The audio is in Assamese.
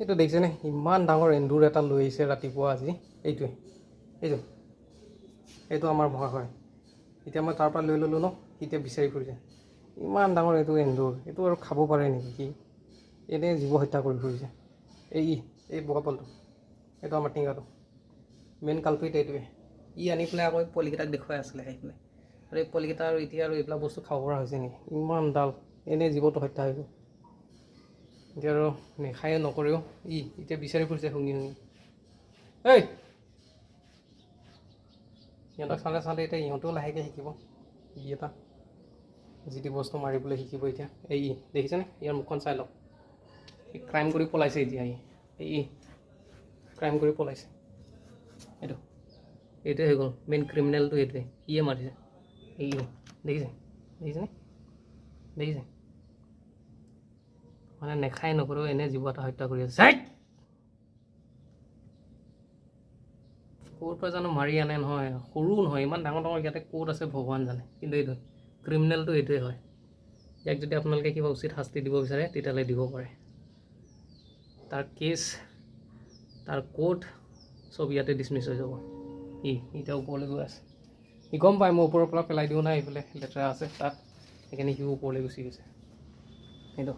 এইটো দেখিছেনে ইমান ডাঙৰ এন্দুৰ এটা লৈ আহিছে ৰাতিপুৱা আজি এইটো আমাৰ ভয় হয় এতিয়া মই তাৰ পৰা লৈ ল'লোঁ ন এতিয়া বিচাৰি ফুৰিছে ইমান ডাঙৰ এইটো এন্দুৰ এইটো আৰু খাব পাৰে নেকি কি এনেই জীৱ হত্যা কৰি ফুৰিছে এই বগাপলটো এইটো আমাৰ টিঙাটো মেইন কালপিত এইটোৱে আনি পেলাই আকৌ পোৱালিকেইটাক দেখুৱাই আছিলে আহি পেলাই আৰু এই পোৱালিকেইটা আৰু এতিয়া আৰু এইবিলাক বস্তু খাব পৰা হৈছে নেকি ইমান ডাল এনেই জীৱটো হত্যা হৈ গ'ল এতিয়া আৰু নেখায়ে নকৰেও এতিয়া বিচাৰি ফুৰিছে শুঙি সিহঁতক চাওঁতে এতিয়া ইহঁতেও লাহেকৈ শিকিব এটা যি টি বস্তু মাৰিবলৈ শিকিব এতিয়া দেখিছেনে ইয়াৰ মুখখন চাই লওক ক্ৰাইম কৰি পলাইছে এতিয়া ক্ৰাইম কৰি পলাইছে এইটোৱে হৈ গ'ল মেইন ক্ৰিমিনেলটো এইটোৱে সিয়ে মাৰিছে দেখিছে মানে নেখাই নকৰেও এনে জীৱ এটা হত্যা কৰি আছে ক'ৰ পৰা জানো মাৰি আনে নহয় সৰু নহয় ইমান ডাঙৰ ডাঙৰ ইয়াতে ক'ত আছে ভগৱান জানে কিন্তু এইটো ক্ৰিমিনেলটো এইটোৱে হয় ইয়াক যদি আপোনালোকে কিবা উচিত শাস্তি দিব বিচাৰে তেতিয়াহ'লে দিব পাৰে তাৰ কেছ তাৰ কোৰ্ট চব ইয়াতে ডিছমিছ হৈ যাব এতিয়া ওপৰলৈ গৈ আছে গম পায় মই ওপৰৰ পৰা পেলাই দিওঁ নাই এইফালে লেতেৰা আছে তাত সেইকাৰণে সিও ওপৰলৈ গুচি গৈছে সেইটো